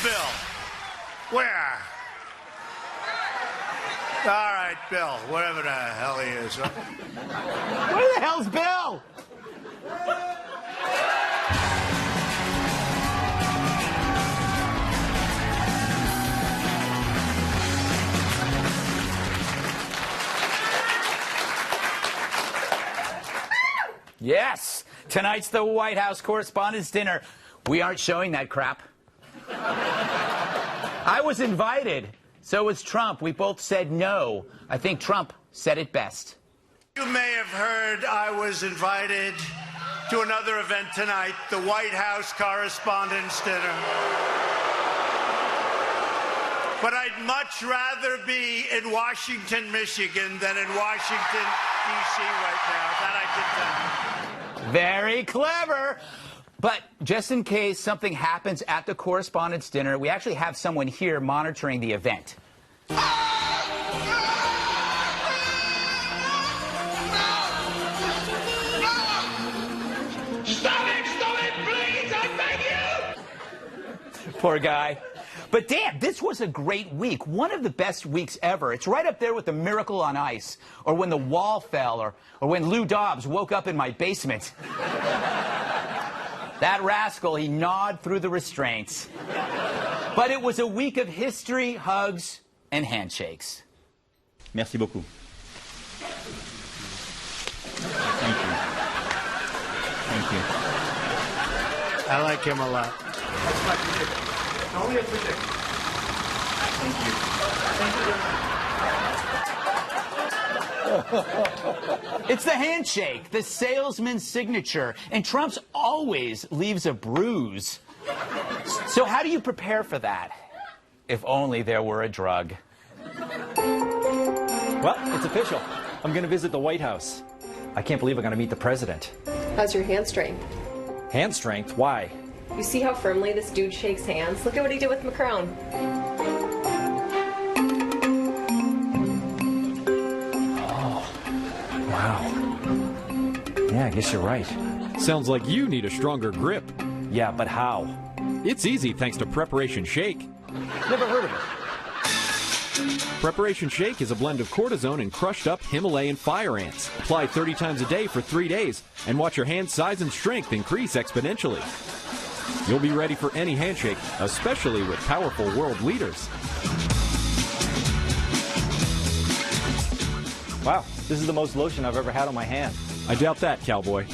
Bill? Where? All right, Bill, wherever the hell he is. Where the hell's Bill? Yes, tonight's the White House Correspondents' Dinner. We aren't showing that crap. I was invited. So was Trump. We both said no. I think Trump said it best. You may have heard I was invited to another event tonight, the White House Correspondents' Dinner. But I'd much rather be in Washington, Michigan than in Washington, D.C. right now. That I can tell you. Very clever. But just in case something happens at the Correspondents' Dinner, we actually have someone here monitoring the event. Stop it, please, I beg you! Poor guy. But damn, this was a great week. One of the best weeks ever. It's right up there with the Miracle on Ice, or when the wall fell, or when Lou Dobbs woke up in my basement. That rascal, he gnawed through the restraints. But it was a week of history, hugs, and handshakes. Merci beaucoup. Thank you. Thank you. I like him a lot. Only a prediction. Thank you. Thank you very much. It's the handshake, the salesman's signature, and Trump's always leaves a bruise. So how do you prepare for that? If only there were a drug. Well, it's official. I'm going to visit the White House. I can't believe I'm going to meet the president. How's your hand strength? Hand strength? Why? You see how firmly this dude shakes hands? Look at what he did with Macron. Wow. Yeah, I guess you're right. Sounds like you need a stronger grip. Yeah, but how? It's easy thanks to Preparation Shake. Never heard of it. Preparation Shake is a blend of cortisone and crushed up Himalayan fire ants. Apply 30 times a day for 3 days and watch your hand size and strength increase exponentially. You'll be ready for any handshake, especially with powerful world leaders. Wow, this is the most lotion I've ever had on my hand. I doubt that, cowboy.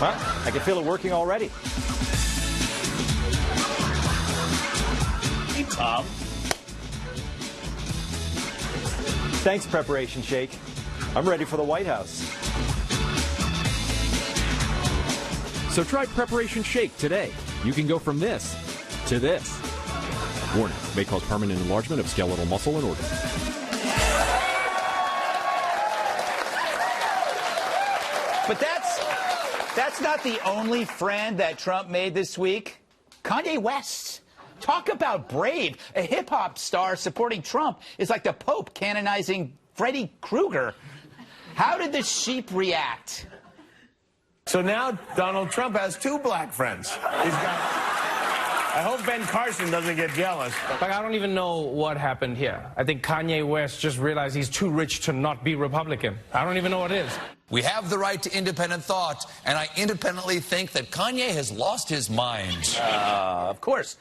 Well, I can feel it working already. Hey, Tom. Thanks, Preparation Shake. I'm ready for the White House. So try Preparation Shake today. You can go from this to this. Warning, may cause permanent enlargement of skeletal muscle and organ. But that's not the only friend that Trump made this week. Kanye West. Talk about brave. A hip-hop star supporting Trump is like the Pope canonizing Freddy Krueger. How did the sheep react? So now Donald Trump has 2 black friends. I hope Ben Carson doesn't get jealous. Like, I don't even know what happened here. I think Kanye West just realized he's too rich to not be Republican. I don't even know what it is. We have the right to independent thought, and I independently think that Kanye has lost his mind. Of course.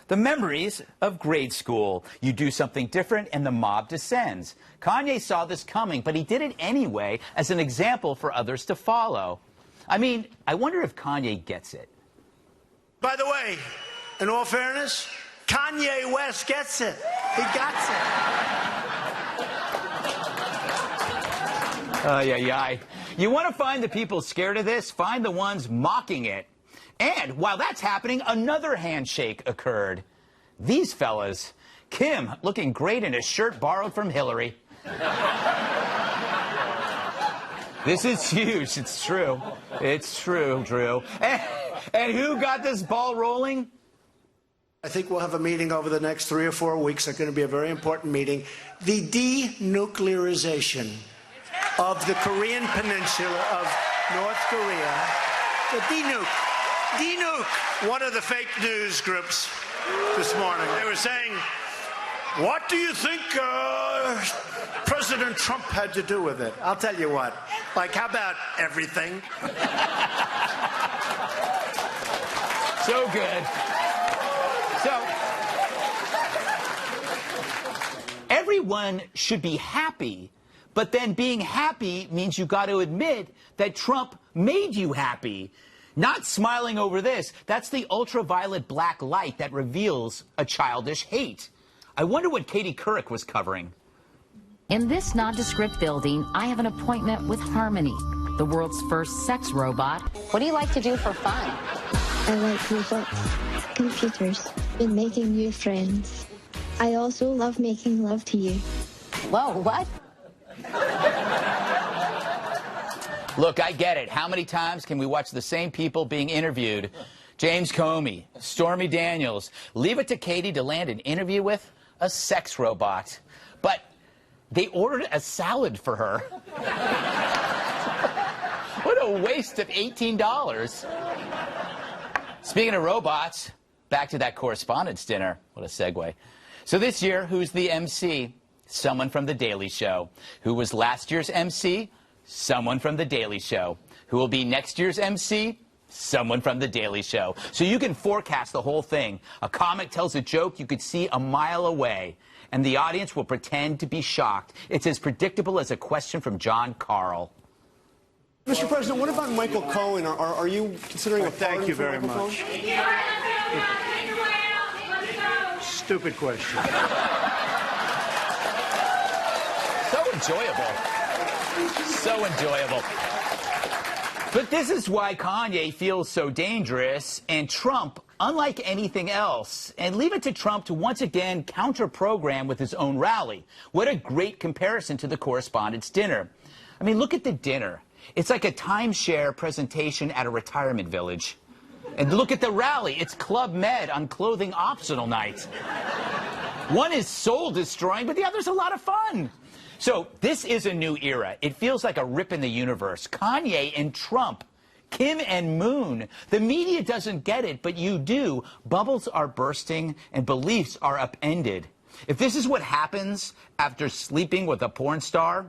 The memories of grade school. You do something different and the mob descends. Kanye saw this coming, but he did it anyway as an example for others to follow. I mean, I wonder if Kanye gets it. By the way, in all fairness, Kanye West gets it. He got it. You want to find the people scared of this? Find the ones mocking it. And while that's happening, another handshake occurred. These fellas, Kim looking great in a shirt borrowed from Hillary. This is huge. It's true. It's true, Drew. And who got this ball rolling? I think we'll have a meeting over the next 3 or 4 weeks. It's going to be a very important meeting. The denuclearization of the Korean peninsula of North Korea. The denuke. Dinuk, one of the fake news groups this morning, they were saying, what do you think President Trump had to do with it? I'll tell you what. Like, how about everything? So good. So, everyone should be happy, but then being happy means you got to admit that Trump made you happy. Not smiling over this. That's the ultraviolet black light that reveals a childish hate. I wonder what Katie Couric was covering. In this nondescript building, I have an appointment with Harmony, the world's first sex robot. What do you like to do for fun? I like robots, computers, and making new friends. I also love making love to you. Whoa, what? Look, I get it. How many times can we watch the same people being interviewed? James Comey, Stormy Daniels. Leave it to Katie to land an interview with a sex robot. But they ordered a salad for her. What a waste of $18. Speaking of robots, back to that Correspondents dinner. What a segue. So this year, who's the MC? Someone from The Daily Show. Who was last year's MC? Someone from The Daily Show. Who will be next year's MC? Someone from The Daily Show. So you can forecast the whole thing. A comic tells a joke you could see a mile away, and the audience will pretend to be shocked. It's as predictable as a question from John Carl. Mr. President, what about Michael Cohen? Are you considering a pardon Thank you for very Michael much. Cohen? Stupid question. So enjoyable. So enjoyable. But this is why Kanye feels so dangerous, and Trump, unlike anything else. And leave it to Trump to once again counter-program with his own rally. What a great comparison to the Correspondents' dinner. I mean, look at the dinner. It's like a timeshare presentation at a retirement village. And look at the rally. It's Club Med on clothing optional night. One is soul-destroying, but the other's a lot of fun. So this is a new era. It feels like a rip in the universe. Kanye and Trump, Kim and Moon. The media doesn't get it, but you do. Bubbles are bursting and beliefs are upended. If this is what happens after sleeping with a porn star,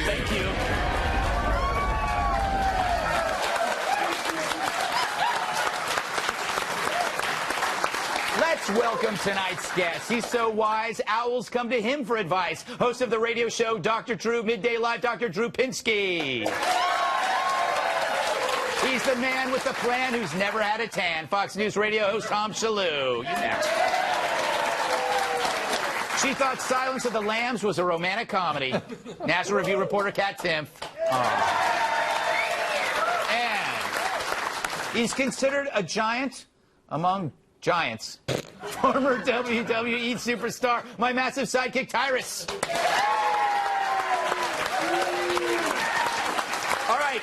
Thank you. Let's welcome tonight's guest. He's so wise, owls come to him for advice. Host of the radio show Dr. Drew, Midday Live, Dr. Drew Pinsky. He's the man with the plan who's never had a tan. Fox News radio host Tom Shillue. You next. She thought Silence of the Lambs was a romantic comedy. National Review reporter Katherine Timpf. And he's considered a giant among giants. Former WWE superstar, my massive sidekick Tyrus. All right.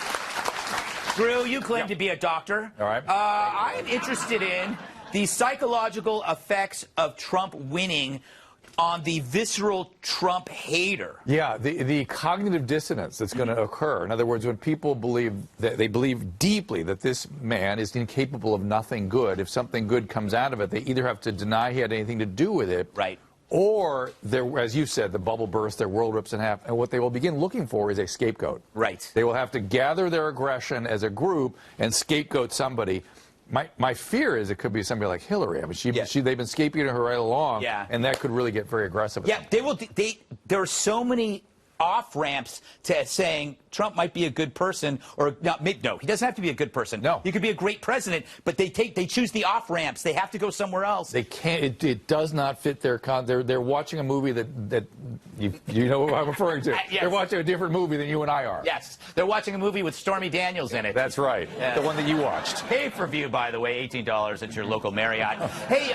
Drew, you claim to be a doctor. All right. I'm interested in the psychological effects of Trump winning on the visceral Trump hater. Yeah, the cognitive dissonance that's going to occur. In other words, when people believe that they believe deeply that this man is incapable of nothing good, if something good comes out of it, they either have to deny he had anything to do with it, right, or, as you said, the bubble bursts, their world rips in half, and what they will begin looking for is a scapegoat. Right. They will have to gather their aggression as a group and scapegoat somebody. My fear is it could be somebody like Hillary. I mean, they've been scapegoating her right along, and that could really get very aggressive. Yeah, there are so many off-ramps to saying Trump might be a good person, or no, he doesn't have to be a good person. No. He could be a great president, but they choose the off-ramps. They have to go somewhere else. They can't. It does not fit their they're watching a movie that you know what I'm referring to. Yes. They're watching a different movie than you and I are. Yes, they're watching a movie with Stormy Daniels in it. That's right. The one that you watched. Pay-per-view, by the way, $18 at your local Marriott. Hey,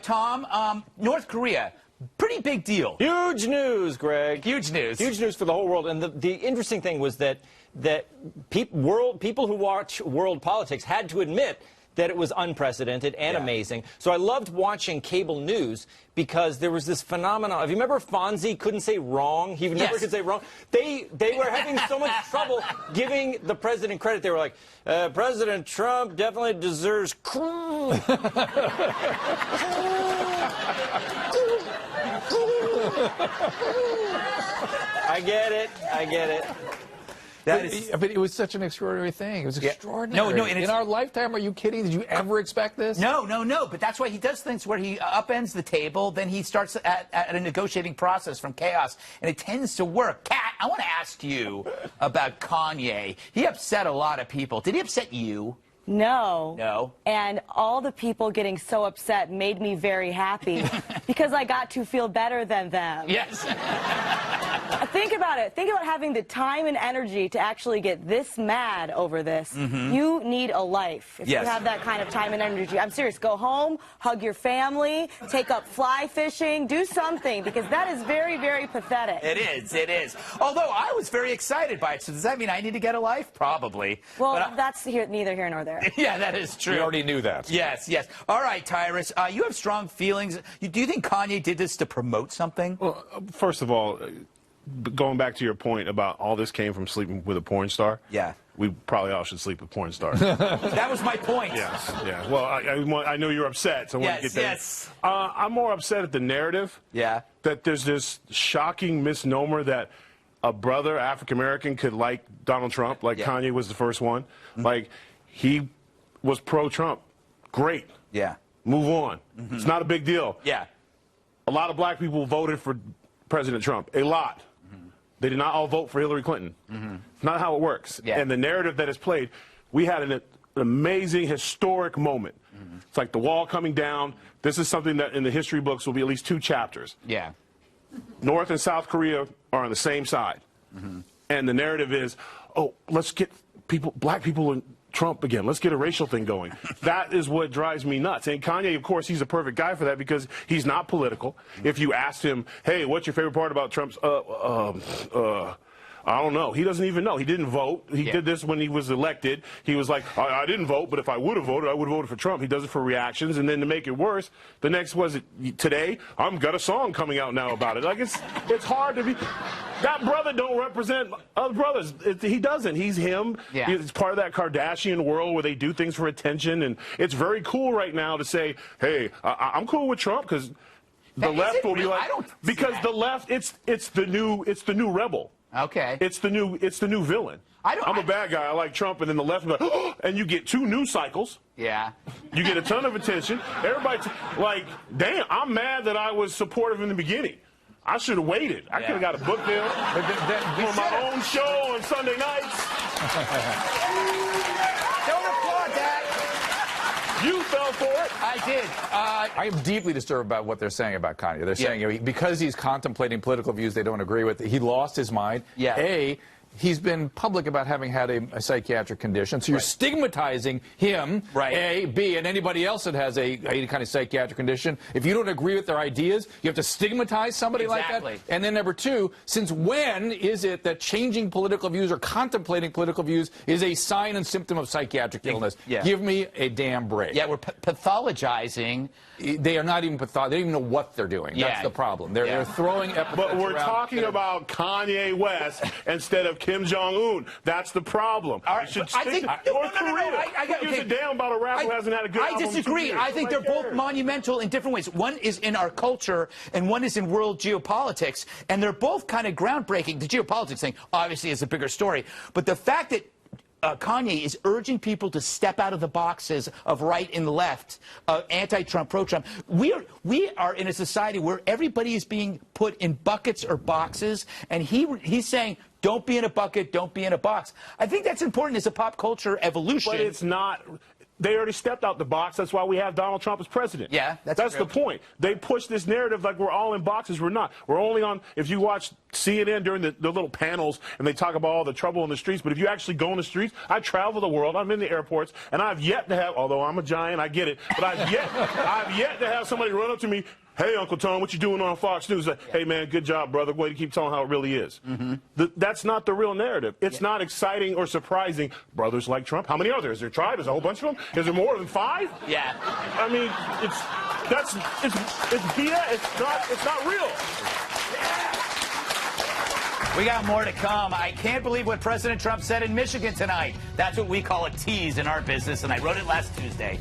Tom, North Korea. Pretty big deal. Huge news, Greg. Huge news. Huge news for the whole world. And the interesting thing was that people who watch world politics had to admit that it was unprecedented and amazing. So I loved watching cable news because there was this phenomenon. If you remember, Fonzie couldn't say wrong. He never could say wrong. They were having so much trouble giving the president credit. They were like, President Trump definitely deserves I get it. I get it. But it was such an extraordinary thing. It was extraordinary. No, in our lifetime, are you kidding? Did you ever expect this? No. But that's why he does things where he upends the table, then he starts at a negotiating process from chaos, and it tends to work. Kat, I want to ask you about Kanye. He upset a lot of people. Did he upset you? No. No. And all the people getting so upset made me very happy because I got to feel better than them. Yes. Think about it. Think about having the time and energy to actually get this mad over this. Mm-hmm. You need a life if you have that kind of time and energy. I'm serious. Go home, hug your family, take up fly fishing, do something, because that is very, very pathetic. It is. It is. Although I was very excited by it. So does that mean I need to get a life? Probably. Well, that's neither here nor there. Yeah, that is true. You already knew that. Yes, yes. All right, Tyrus, you have strong feelings. Do you think Kanye did this to promote something? Well, first of all, going back to your point about all this came from sleeping with a porn star. Yeah. We probably all should sleep with porn stars. That was my point. Yes, yeah. Well, I know you're upset, so I want to get that. Yes. I'm more upset at the narrative. Yeah. That there's this shocking misnomer that a brother, African-American, could like Donald Trump, like Kanye was the first one. Mm-hmm. Like, he was pro-Trump. Great. Yeah. Move on. Mm-hmm. It's not a big deal. Yeah. A lot of black people voted for President Trump. A lot. Mm-hmm. They did not all vote for Hillary Clinton. Mm-hmm. It's not how it works. Yeah. And the narrative that is played, we had an amazing, historic moment. Mm-hmm. It's like the wall coming down. This is something that in the history books will be at least 2 chapters. Yeah. North and South Korea are on the same side. Mm-hmm. And the narrative is, oh, let's get black people in Trump again. Let's get a racial thing going. That is what drives me nuts. And Kanye, of course, he's a perfect guy for that because he's not political. If you asked him, hey, what's your favorite part about Trump's, I don't know. He doesn't even know. He didn't vote. He did this when he was elected. He was like, I didn't vote, but if I would have voted, I would have voted for Trump. He does it for reactions. And then to make it worse, the next was today, I'm got a song coming out now about it. Like, it's hard to be. That brother don't represent other brothers. He doesn't. He's him. Yeah. He's part of that Kardashian world where they do things for attention. And it's very cool right now to say, hey, I'm cool with Trump because the left will be like, because the left, it's the new rebel. Okay. It's the new villain. I'm a bad guy. I like Trump, and then the left will be like, oh, and you get 2 news cycles. Yeah. You get a ton of attention. Everybody, like, damn, I'm mad that I was supportive in the beginning. I should have waited. I could have got a book deal for my own show on Sunday nights. Don't applaud that. You fell for it. I did. I am deeply disturbed about what they're saying about Kanye. They're saying because he's contemplating political views they don't agree with, he lost his mind. Yeah. He's been public about having had a psychiatric condition, so you're stigmatizing him, A, B, and anybody else that has any kind of psychiatric condition. If you don't agree with their ideas, you have to stigmatize somebody like that. And then number 2, since when is it that changing political views or contemplating political views is a sign and symptom of psychiatric illness? Yeah. Give me a damn break. Yeah, we're pathologizing. They are not even pathological. They don't even know what they're doing. That's the problem. They're throwing epithets But we're around talking about Kanye West instead of Kim Jong-un. That's the problem. All right, should I think or Korea. Who gives a damn about a rapper who hasn't had a good album in 2 disagree. years? I think they're both monumental in different ways. One is in our culture, and one is in world geopolitics, and they're both kind of groundbreaking. The geopolitics thing, obviously, is a bigger story. But the fact that Kanye is urging people to step out of the boxes of right and left, anti-Trump, pro-Trump. We are in a society where everybody is being put in buckets or boxes, and he's saying, don't be in a bucket, don't be in a box. I think that's important as a pop culture evolution. But it's not. They already stepped out the box. That's why we have Donald Trump as president. Yeah, that's the point. They push this narrative like we're all in boxes. We're not. We're only on, if you watch CNN during the little panels and they talk about all the trouble in the streets, but if you actually go in the streets, I travel the world, I'm in the airports, and I've yet to have, although I'm a giant, I get it, but I've yet to have somebody run up to me, hey, Uncle Tom, what you doing on Fox News? Like, hey, man, good job, brother. Way to keep telling how it really is. That's not the real narrative. It's not exciting or surprising. Brothers like Trump. How many are there? Is there a tribe? Is there a whole bunch of them? Is there more than 5? Yeah. I mean, it's BS. It's not real. We got more to come. I can't believe what President Trump said in Michigan tonight. That's what we call a tease in our business, and I wrote it last Tuesday.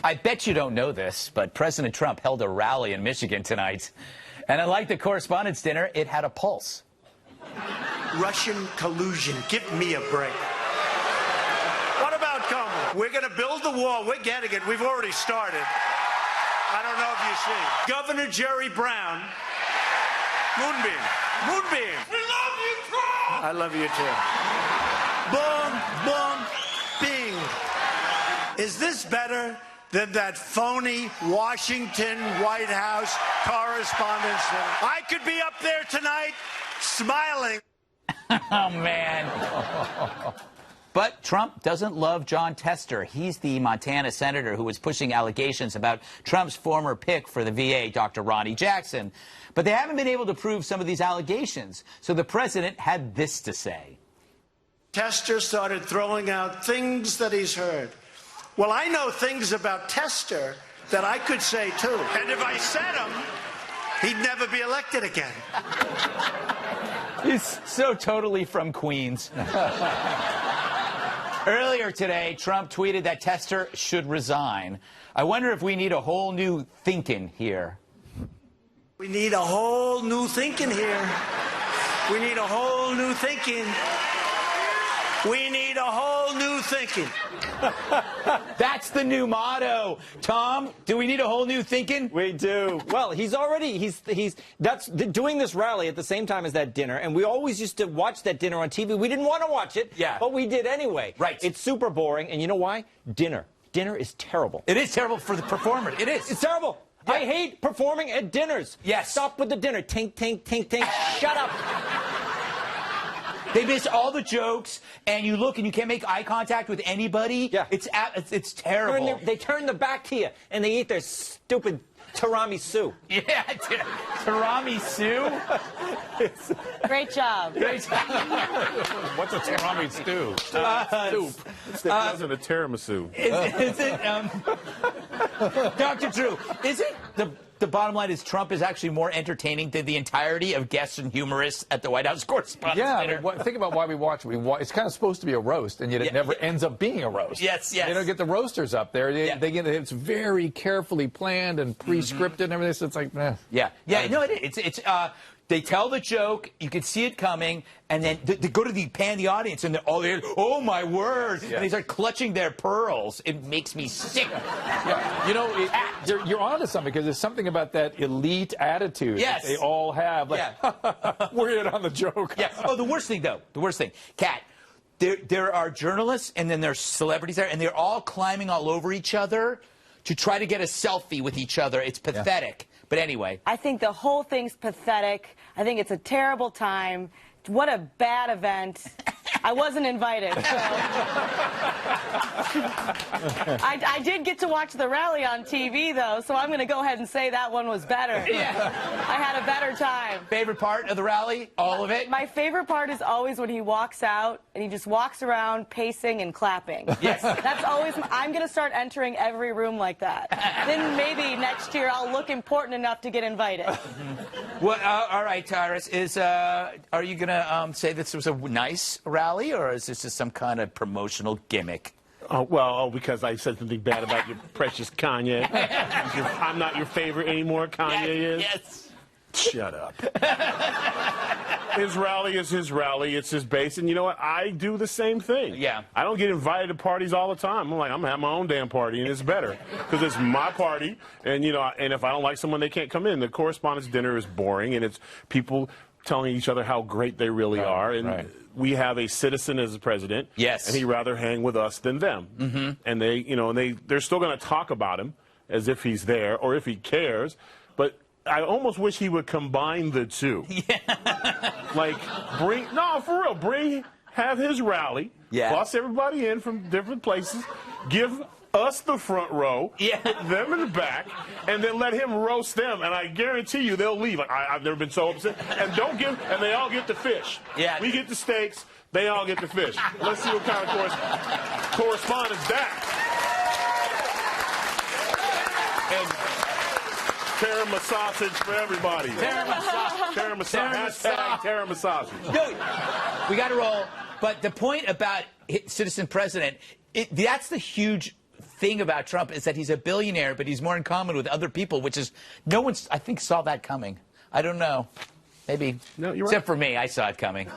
I bet you don't know this, but President Trump held a rally in Michigan tonight. And unlike the Correspondents' dinner, it had a pulse. Russian collusion. Give me a break. What about Comey? We're going to build the wall. We're getting it. We've already started. I don't know if you see. Governor Jerry Brown. Moonbeam. Moonbeam. We love you, Trump! I love you too. Boom, boom, bing. Is this better than that phony Washington White House Correspondents' dinner? I could be up there tonight smiling. Oh, man. But Trump doesn't love John Tester. He's the Montana senator who was pushing allegations about Trump's former pick for the VA, Dr. Ronnie Jackson. But they haven't been able to prove some of these allegations. So the president had this to say. Tester started throwing out things that he's heard. Well, I know things about Tester that I could say, too. And if I said them, he'd never be elected again. He's so totally from Queens. Earlier today, Trump tweeted that Tester should resign. I wonder if we need a whole new thinking here. We need a whole new thinking here. We need a whole new thinking. We need a whole new thinking. That's the new motto. Tom, do we need a whole new thinking? We do. Well, he's doing this rally at the same time as that dinner, and we always used to watch that dinner on TV. We didn't want to watch it, but we did anyway. Right. It's super boring, and you know why? Dinner. Dinner is terrible. It is terrible for the performer. It is. It's terrible. Yeah. I hate performing at dinners. Yes. Stop with the dinner. Tink, tink, tink, tink. Shut up. They miss all the jokes, and you look and you can't make eye contact with anybody. Yeah. It's terrible. They turn their back to you, and they eat their stupid tiramisu. Yeah, tiramisu. Great job. Great job. What's a tiramisu? Soup. It wasn't a tiramisu. Is it, Dr. Drew, is it the bottom line is Trump is actually more entertaining than the entirety of guests and humorists at the White House Correspondents' dinner? I mean, think about why we watch it. It's kind of supposed to be a roast, and yet it never ends up being a roast. Yes. They don't get the roasters up there. It's very carefully planned and pre-scripted and everything, so it's like, eh. Yeah, no, they tell the joke, you can see it coming, and then they go to pan the audience, and they're oh my word, and they start clutching their pearls. It makes me sick. Yeah, you know, you're onto something, because there's something about that elite attitude that they all have. Like, we're in on the joke. Yeah. Oh, the worst thing, Kat, there are journalists, and then there's celebrities there, and they're all climbing all over each other to try to get a selfie with each other. It's pathetic. But anyway. I think the whole thing's pathetic. I think it's a terrible time. What a bad event. I wasn't invited. So. I did get to watch the rally on TV, though, so I'm going to go ahead and say that one was better. Yeah. I had a better time. Favorite part of the rally? All of it? My favorite part is always when he walks out and he just walks around pacing and clapping. Yes. That's always, I'm going to start entering every room like that. Then maybe next year I'll look important enough to get invited. Well, all right, Tyrus, are you going to say this was a nice rally, or is this just some kind of promotional gimmick? Because I said something bad about your precious Kanye. I'm not your favorite anymore, Kanye is. Yes. Shut up. His rally is his rally. It's his base. And you know what? I do the same thing. Yeah. I don't get invited to parties all the time. I'm like, I'm going to have my own damn party, and it's better. Because it's my party. And, you know, and if I don't like someone, they can't come in. The Correspondents' dinner is boring, and it's people telling each other how great they really are. And we have a citizen as the president. Yes. And he'd rather hang with us than them. Mm-hmm. And they're still going to talk about him as if he's there or if he cares. But I almost wish he would combine the two. Yeah. Like, for real, bring have his rally, bus everybody in from different places, give us the front row, put them in the back, and then let him roast them. And I guarantee you they'll leave. I've never been so upset. And and they all get the fish. Yeah. We get the steaks, they all get the fish. Let's see what kind of correspondence that. And Terama sausage for everybody. Terama sausage. Hashtag Terama sausage. We got to roll. But the point about citizen president, that's the huge thing about Trump, is that he's a billionaire, but he's more in common with other people, which is, no one's, I think, saw that coming. I don't know. Maybe. No, you're Except for me, I saw it coming.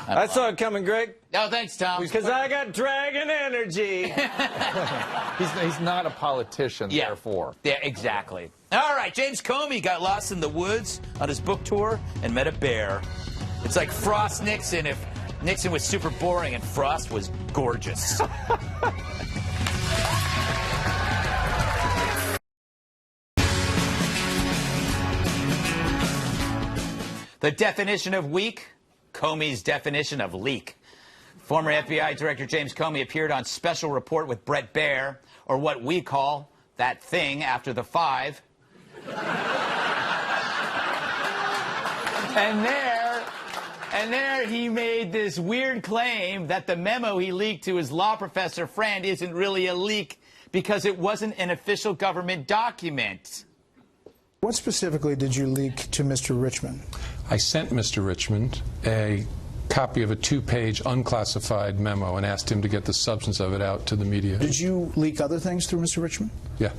I saw it coming, Greg. No, thanks, Tom. Because I got dragon energy. He's not a politician, therefore. Yeah, exactly. All right, James Comey got lost in the woods on his book tour and met a bear. It's like Frost Nixon if Nixon was super boring and Frost was gorgeous. The definition of weak, Comey's definition of leak. Former FBI Director James Comey appeared on Special Report with Bret, or what we call that thing after the 5. And there he made this weird claim that the memo he leaked to his law professor friend isn't really a leak because it wasn't an official government document. What specifically did you leak to Mr. Richmond? I sent Mr. Richmond a copy of a 2-page unclassified memo and asked him to get the substance of it out to the media. Did you leak other things through Mr. Richmond? Yeah.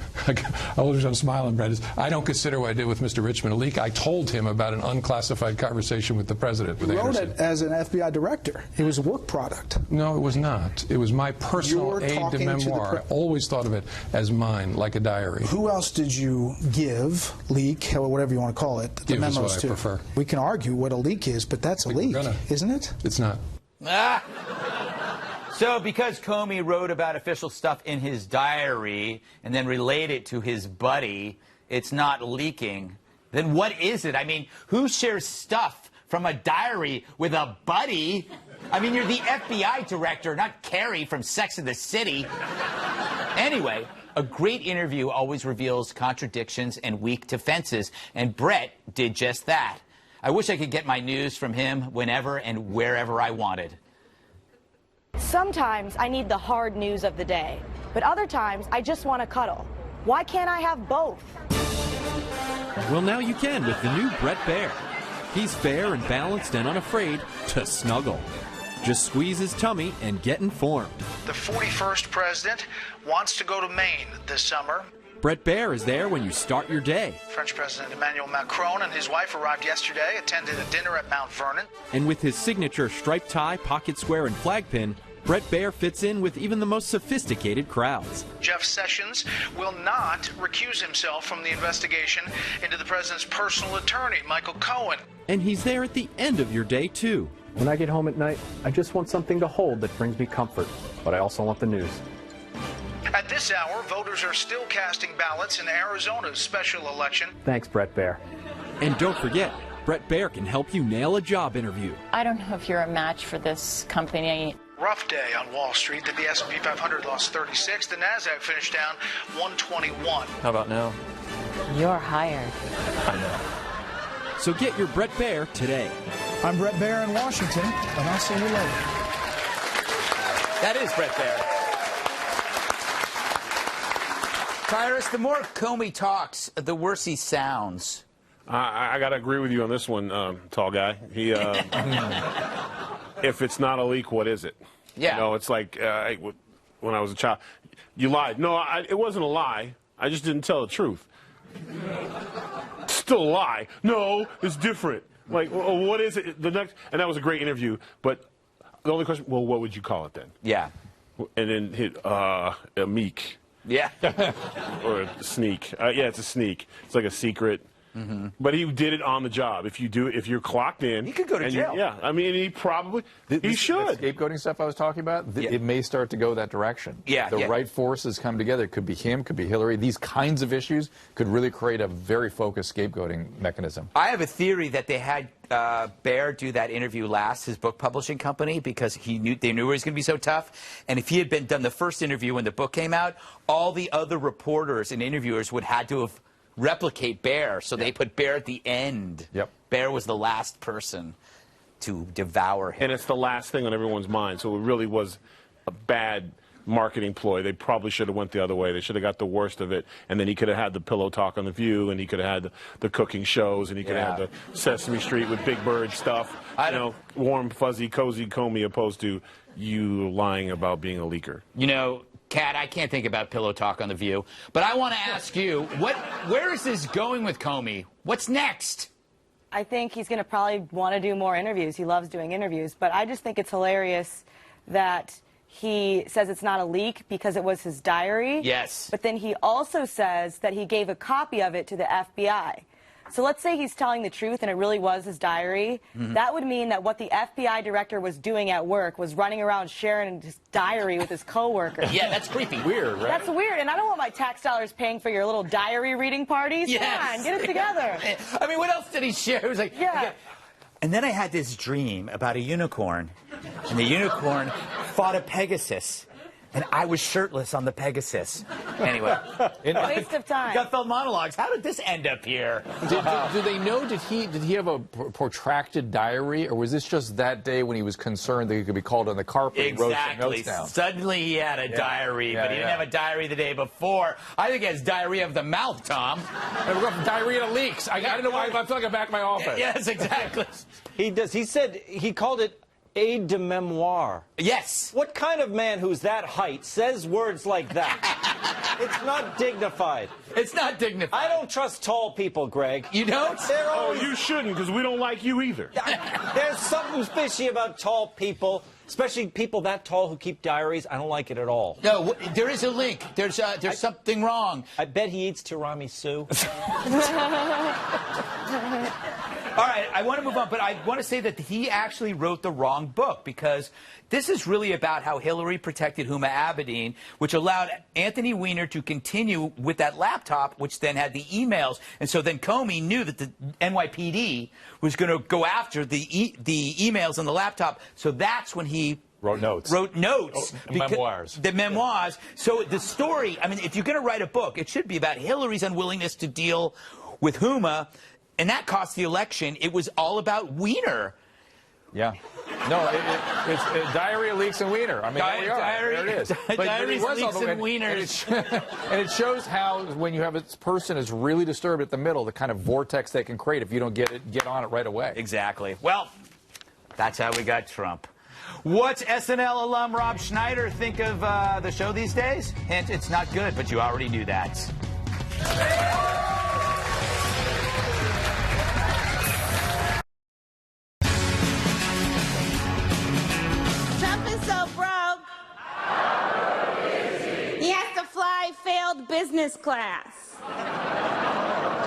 I'm smiling, Brett. I don't consider what I did with Mr. Richmond a leak. I told him about an unclassified conversation with the president. You wrote it as an FBI director. It was a work product. No, it was not. It was my personal aide de memoir. I always thought of it as mine, like a diary. Who else did you give, leak, or whatever you want to call it, the memos to? Give is what I prefer. We can argue what a leak is, but that's a leak, isn't it? It's not. So because Comey wrote about official stuff in his diary and then relayed it to his buddy, it's not leaking. Then what is it? I mean, who shares stuff from a diary with a buddy? I mean, you're the FBI director, not Carrie from Sex and the City. Anyway, a great interview always reveals contradictions and weak defenses, and Bret did just that. I wish I could get my news from him whenever and wherever I wanted. Sometimes I need the hard news of the day, but other times I just want to cuddle. Why can't I have both? Well, now you can with the new Bret Baier. He's fair and balanced and unafraid to snuggle. Just squeeze his tummy and get informed. The 41st president wants to go to Maine this summer. Bret Baier is there when you start your day. French President Emmanuel Macron and his wife arrived yesterday, attended a dinner at Mount Vernon. And with his signature striped tie, pocket square, and flag pin, Bret Baier fits in with even the most sophisticated crowds. Jeff Sessions will not recuse himself from the investigation into the president's personal attorney, Michael Cohen. And he's there at the end of your day, too. When I get home at night, I just want something to hold that brings me comfort, but I also want the news. At this hour, voters are still casting ballots in Arizona's special election. Thanks, Bret Baier. And don't forget, Bret Baier can help you nail a job interview. I don't know if you're a match for this company. Rough day on Wall Street. The S&P 500 lost 36. The Nasdaq finished down 121. How about now? You're hired. I know. So get your Bret Baier today. I'm Bret Baier in Washington, and I'll see you later. That is Bret Baier. Tyrus, the more Comey talks, the worse he sounds. I got to agree with you on this one, tall guy. He, if it's not a leak, what is it? Yeah. You know, it's like when I was a child. You lied. No, it wasn't a lie. I just didn't tell the truth. Still a lie. No, it's different. Like, well, what is it? The next, and that was a great interview. But the only question, well, what would you call it then? Yeah. And then hit a meek. Yeah. Or a sneak. Yeah, it's a sneak. It's like a secret. But he did it on the job. If you're clocked in, he could go to jail. Yeah, I mean, he should. The scapegoating stuff I was talking about, it may start to go that direction. The right forces come together. It could be him, could be Hillary. These kinds of issues could really create a very focused scapegoating mechanism. I have a theory that they had Bear do that interview last, his book publishing company, because they knew he was going to be so tough. And if he had done the first interview when the book came out, all the other reporters and interviewers would have to have replicate Bear, so they put Bear at the end. Bear was the last person to devour him. And it's the last thing on everyone's mind, so it really was a bad marketing ploy. They probably should have went the other way. They should have got the worst of it, and then he could have had the pillow talk on The View, and he could have had the cooking shows, and he could have had the Sesame Street with Big Bird stuff. You know, warm, fuzzy, cozy Comey, opposed to you lying about being a leaker. You know, Kat, I can't think about pillow talk on The View, but I want to ask you, where is this going with Comey? What's next? I think he's going to probably want to do more interviews. He loves doing interviews, but I just think it's hilarious that he says it's not a leak because it was his diary. Yes. But then he also says that he gave a copy of it to the FBI. So let's say he's telling the truth and it really was his diary. That would mean that what the FBI director was doing at work was running around sharing his diary with his coworkers. Yeah, that's creepy. Weird, right? That's weird, and I don't want my tax dollars paying for your little diary reading parties. Come on, get it together. I mean, what else did he share? It was like, yeah. And then I had this dream about a unicorn, and the unicorn fought a Pegasus, and I was shirtless on the Pegasus. Anyway. Waste of time. Gutfeld Monologues. How did this end up here? Do they know, did he have a protracted diary, or was this just that day when he was concerned that he could be called on the carpet and wrote some notes down? Suddenly he had a diary, but he didn't have a diary the day before. I think he has diarrhea of the mouth, Tom. We're going from diarrhea to leaks. I don't know why I feel like I'm back in my office. Yes, exactly. He does. He said he called it Aide de memoir. Yes. What kind of man who's that height says words like that? It's not dignified. It's not dignified. I don't trust tall people, Greg. You don't? Oh, you shouldn't, because we don't like you either. There's something fishy about tall people, especially people that tall who keep diaries. I don't like it at all. No, there is a link. There's something wrong. I bet he eats tiramisu. All right, I want to move on, but I want to say that he actually wrote the wrong book, because this is really about how Hillary protected Huma Abedin, which allowed Anthony Weiner to continue with that laptop, which then had the emails. And so then Comey knew that the NYPD was going to go after the emails on the laptop. So that's when he wrote notes. Memoirs. The memoirs. So the story, I mean, if you're going to write a book, it should be about Hillary's unwillingness to deal with Huma. And that cost the election. It was all about Weiner. Yeah. No, it's diarrhea, leaks, and Weiner. I mean, there we are. There it is. Diaries, leaks, and Wieners. And it shows how, when you have a person is really disturbed at the middle, the kind of vortex they can create if you don't get on it right away. Exactly. Well, that's how we got Trump. What's SNL alum Rob Schneider think of the show these days? Hint, it's not good, but you already knew that. He has to fly failed business class.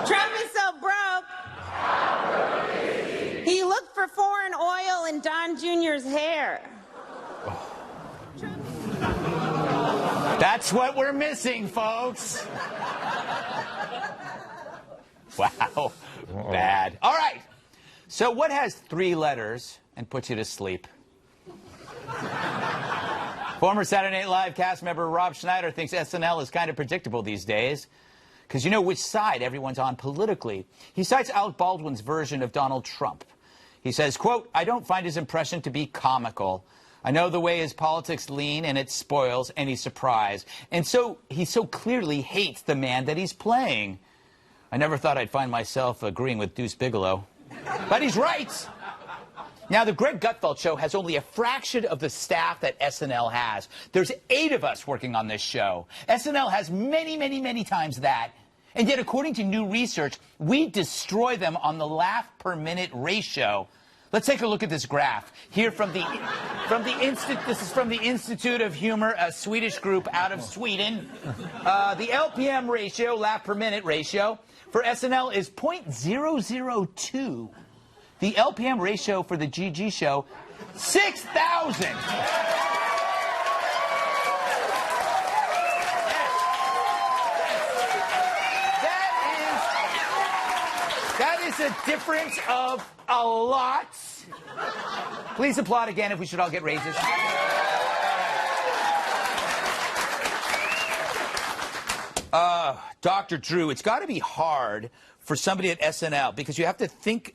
Trump is so broke. He looked for foreign oil in Don Jr.'s hair. That's what we're missing, folks. Wow. Bad. All right. So what has 3 letters and puts you to sleep? Former Saturday Night Live cast member Rob Schneider thinks SNL is kind of predictable these days, because you know which side everyone's on politically. He cites Alec Baldwin's version of Donald Trump. He says, quote, "I don't find his impression to be comical. I know the way his politics lean, and it spoils any surprise." And so he so clearly hates the man that he's playing. I never thought I'd find myself agreeing with Deuce Bigalow. But he's right. Now, the Greg Gutfeld Show has only a fraction of the staff that SNL has. There's 8 of us working on this show. SNL has many, many, many times that. And yet, according to new research, we destroy them on the laugh per minute ratio. Let's take a look at this graph here from the This is from the Institute of Humor, a Swedish group out of Sweden. The LPM ratio, laugh per minute ratio, for SNL is 0.002. The LPM ratio for the GG show, 6,000. That is a difference of a lot. Please applaud again if we should all get raises. Dr. Drew, it's got to be hard for somebody at SNL because you have to think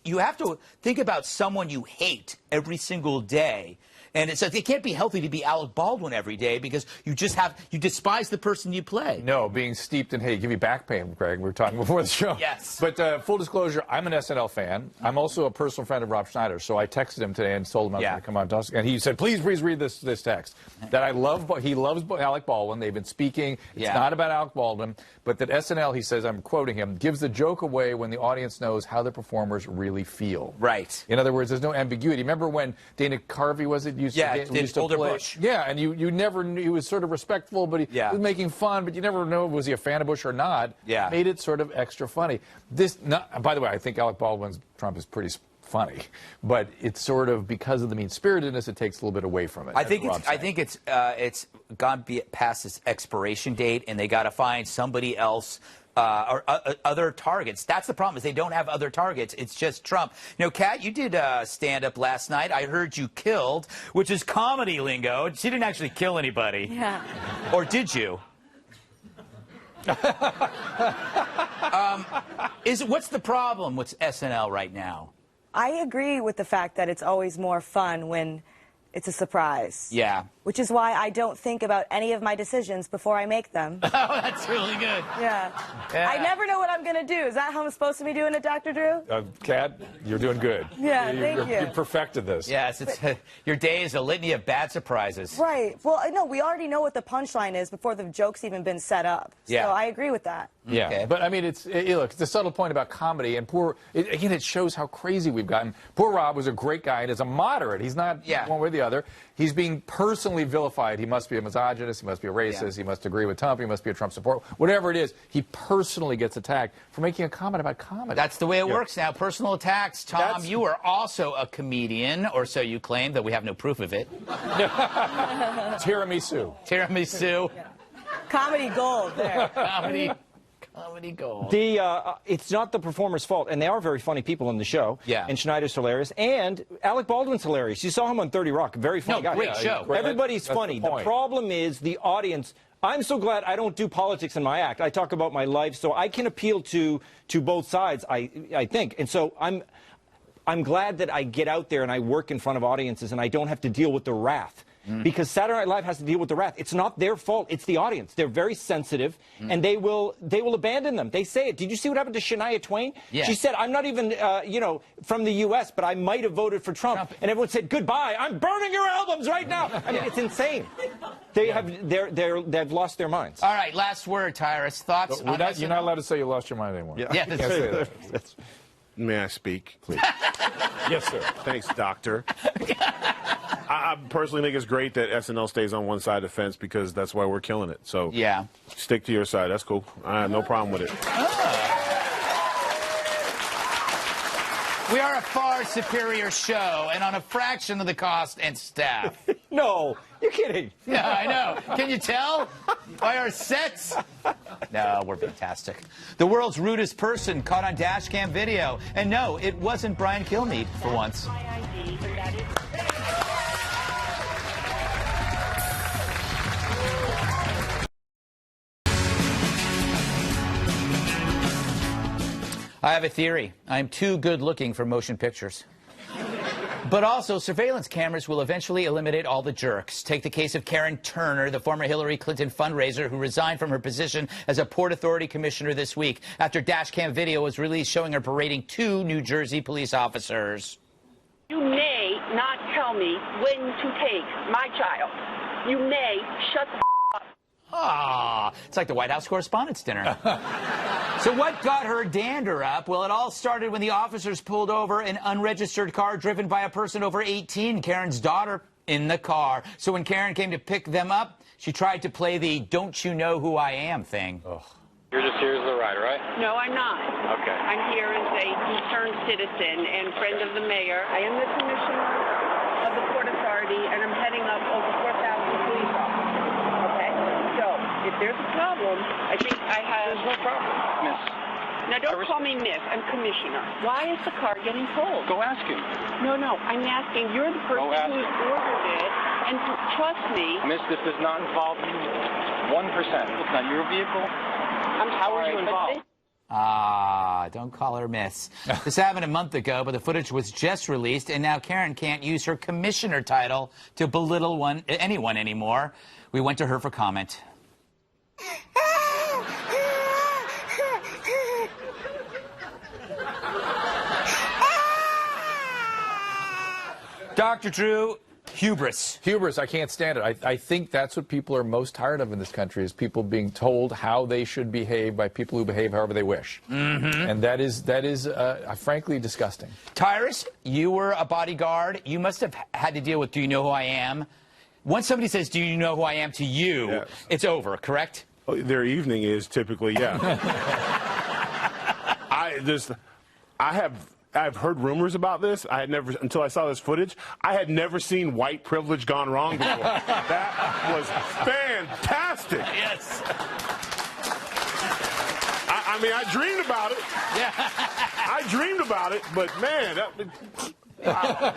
about someone you hate every single day. And it's like it can't be healthy to be Alec Baldwin every day because you despise the person you play. No, being steeped in hate give you back pain, Greg. We were talking before the show. Yes. But full disclosure, I'm an SNL fan. I'm also a personal friend of Rob Schneider, so I texted him today and told him I was going to come on Dashcam. And he said, please read this text. That he loves Alec Baldwin. They've been speaking. It's not about Alec Baldwin, but that SNL, he says, I'm quoting him, gives the joke away when the audience knows how the performers really feel. Right. In other words, there's no ambiguity. Remember when Dana Carvey used to Older play Bush. Yeah, and you never knew, he was sort of respectful, but he was making fun, but you never know was he a fan of Bush or not. Yeah. Made it sort of extra funny. By the way, I think Alec Baldwin's Trump is pretty funny, but it's sort of because of the mean-spiritedness, it takes a little bit away from it. I think it's gone past its expiration date, and they got to find somebody else. Or other targets. That's the problem, is they don't have other targets. It's just Trump. You know, Kat, you did stand-up last night. I heard you killed, which is comedy lingo. She didn't actually kill anybody. Yeah. Or did you? What's the problem with SNL right now? I agree with the fact that it's always more fun when it's a surprise. Yeah. Which is why I don't think about any of my decisions before I make them. Oh, that's really good. Yeah. I never know what I'm going to do. Is that how I'm supposed to be doing it, Dr. Drew? Kat, you're doing good. Yeah, thank you. You perfected this. Yes, your day is a litany of bad surprises. Right. Well, no, we already know what the punchline is before the joke's even been set up. Yeah. So I agree with that. Yeah, okay. But I mean, look, it's a subtle point about comedy, and again, it shows how crazy we've gotten. Poor Rob was a great guy, and is a moderate. He's not one way or the other. He's being personally vilified. He must be a misogynist. He must be a racist. He must agree with Trump. He must be a Trump supporter. Whatever it is, he personally gets attacked for making a comment about comedy. That's the way it works now. Personal attacks. Tom, you are also a comedian, or so you claim, though we have no proof of it. Tiramisu. Tiramisu. Yeah. Comedy gold there. Comedy gold. It's not the performer's fault, and they are very funny people in the show. Yeah. And Schneider's hilarious, and Alec Baldwin's hilarious. You saw him on 30 Rock. Very funny guy. Great show. Everybody's funny. The problem is the audience. I'm so glad I don't do politics in my act. I talk about my life, so I can appeal to both sides, I think. And so I'm glad that I get out there and I work in front of audiences and I don't have to deal with the wrath. Because Saturday Night Live has to deal with the wrath. It's not their fault. It's the audience. They're very sensitive, and they will abandon them. They say it. Did you see what happened to Shania Twain? Yeah. She said, "I'm not even, from the U.S., but I might have voted for Trump." And everyone said, "Goodbye. I'm burning your albums right now." I mean, it's insane. They've lost their minds. All right, last word, Tyrus. Thoughts on SNL? You're not allowed to say you lost your mind anymore. Yeah, you can't say that. May I speak, please? Yes, sir. Thanks, Doctor. I personally think it's great that SNL stays on one side of the fence because that's why we're killing it. So yeah, stick to your side. That's cool. I have no problem with it. We are a far superior show and on a fraction of the cost and staff. No, you're kidding. Yeah, I know. Can you tell by our sets? No, we're fantastic. The world's rudest person caught on Dashcam video. And no, it wasn't Brian Kilmeade for once. I have a theory. I'm too good looking for motion pictures. But also, surveillance cameras will eventually eliminate all the jerks. Take the case of Karen Turner, the former Hillary Clinton fundraiser who resigned from her position as a Port Authority commissioner this week after Dashcam video was released showing her berating 2 New Jersey police officers. You may not tell me when to take my child. You may shut the up. Ah, it's like the White House Correspondents' dinner. So what got her dander up? Well, it all started when the officers pulled over an unregistered car driven by a person over 18, Karen's daughter, in the car. So when Karen came to pick them up, she tried to play the "don't you know who I am" thing. Ugh. You're just here as a rider, right? No, I'm not. Okay. I'm here as a concerned citizen and friend of the mayor. I am the commissioner of the Port Authority, and I'm heading up over 4,000 police officers. Okay? So, if there's a problem, I think I have... There's no problem, miss. Now, don't call me miss. I'm commissioner. Why is the car getting towed? Go ask him. No, I'm asking. You're the person who's ordered it, and trust me... Miss, this does not involve you 1%. It's not your vehicle. How are you involved? Don't call her miss. This happened a month ago, but the footage was just released, and now Karen can't use her commissioner title to belittle anyone anymore. We went to her for comment. Dr. Drew, hubris. Hubris, I can't stand it. I think that's what people are most tired of in this country, is people being told how they should behave by people who behave however they wish. Mm-hmm. And that is frankly disgusting. Tyrus, you were a bodyguard. You must have had to deal with "Do you know who I am?" Once somebody says "Do you know who I am?" to you, yes, it's over, correct? Oh, their evening is typically, yeah. I've heard rumors about this. I had never, until I saw this footage, I had never seen white privilege gone wrong before. That was fantastic. Yes. I mean, I dreamed about it. Yeah. I dreamed about it, but man, wow.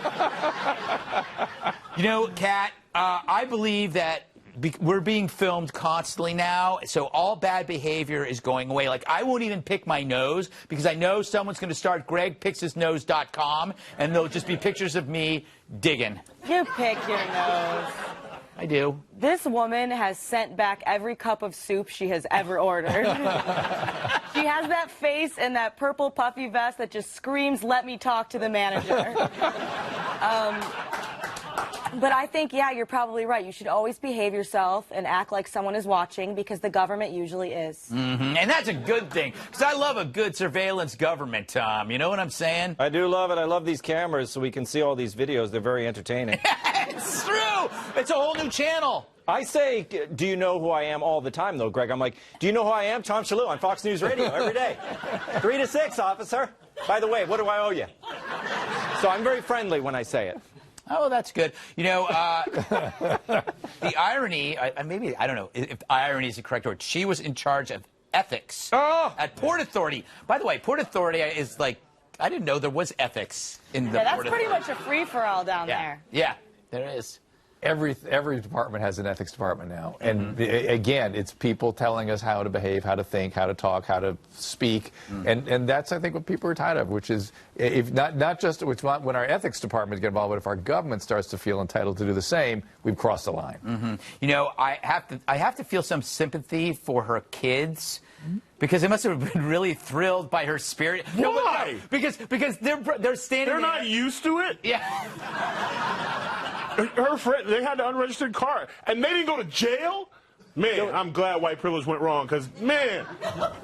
You know, Kat, I believe that we're being filmed constantly now, so all bad behavior is going away. Like, I won't even pick my nose because I know someone's going to start GregPicksHisNose.com, and there'll just be pictures of me digging. You pick your nose. I do. This woman has sent back every cup of soup she has ever ordered. She has that face and that purple puffy vest that just screams, "Let me talk to the manager." But I think, yeah, you're probably right. You should always behave yourself and act like someone is watching, because the government usually is. Mm-hmm. And that's a good thing, because I love a good surveillance government, Tom. You know what I'm saying? I do love it. I love these cameras so we can see all these videos. They're very entertaining. It's true. It's a whole new channel. I say, "Do you know who I am?" all the time, though, Greg. I'm like, "Do you know who I am?" Tom Shillue on Fox News Radio every day. 3 to 6, officer. By the way, what do I owe you? So I'm very friendly when I say it. Oh, that's good. You know, the irony, maybe, I don't know if irony is the correct word. She was in charge of ethics at Port Authority. By the way, Port Authority is like, I didn't know there was ethics in the Port Authority. Yeah, that's pretty much a free-for-all down there. Yeah, there is. Every department has an ethics department now. And again, it's people telling us how to behave, how to think, how to talk, how to speak. And that's, I think, what people are tired of, which is, if not just when our ethics department get involved, but if our government starts to feel entitled to do the same, we've crossed the line. Mm-hmm. You know, I have to feel some sympathy for her kids. Because they must have been really thrilled by her spirit. Why? No, because they're standing They're not used to it? Yeah. Her friend, they had an unregistered car, and they didn't go to jail? Man, I'm glad white privilege went wrong, because, man.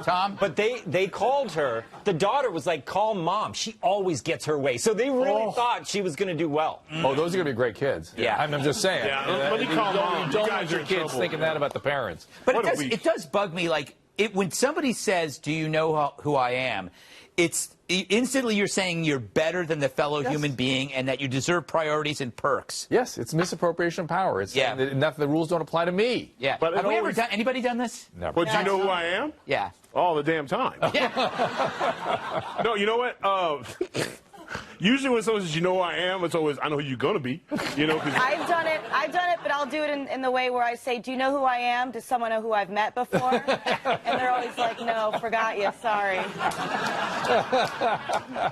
Tom? But they called her. The daughter was like, "Call mom. She always gets her way." So they really thought she was going to do well. Oh, those are going to be great kids. Yeah. I'm just saying. Yeah, let me call mom. You don't want your kids thinking that about the parents. But it does bug me, like, when somebody says, "Do you know who I am?" It's instantly you're saying you're better than the fellow human being and that you deserve priorities and perks. Yes, it's misappropriation of power. It's the rules don't apply to me. Yeah. But have we ever done, anybody done this? Never. But do you know who I am? Yeah. All the damn time. Yeah. No, you know what? Usually when someone says, "You know who I am," it's always, "I know who you're going to be." You know, I've done it, but I'll do it in the way where I say, "Do you know who I am?" Does someone know who I've met before? And they're always like, "No, forgot you, sorry."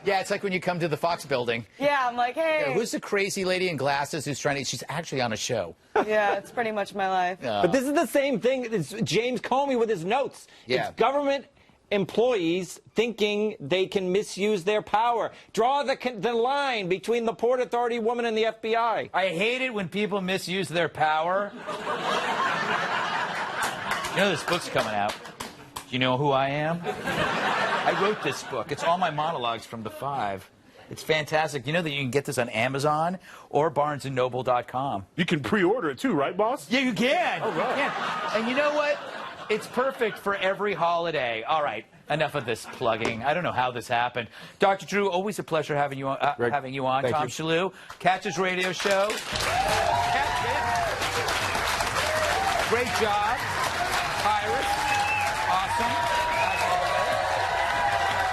Yeah, it's like when you come to the Fox building. Yeah, I'm like, "Hey." Yeah, who's the crazy lady in glasses who's she's actually on a show. Yeah, it's pretty much my life. But this is the same thing as James Comey with his notes. Yeah. It's government employees thinking they can misuse their power. Draw the line between the Port Authority woman and the FBI. I hate it when people misuse their power. You know this book's coming out. You know who I am? I wrote this book. It's all my monologues from the 5. It's fantastic. You know that you can get this on Amazon or BarnesandNoble.com. You can pre-order it too, right, boss? Yeah, you can. Oh, right. You can. And you know what? It's perfect for every holiday. All right, enough of this plugging. I don't know how this happened. Dr. Drew, always a pleasure having you on. Thank Tom you. Shillue, Catch His Radio Show. Great job. Tyrus, awesome. As always.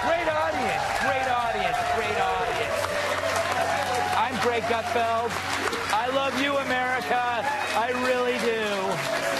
Great audience. Great audience. Great audience. I'm Greg Gutfeld. I love you, America. I really do.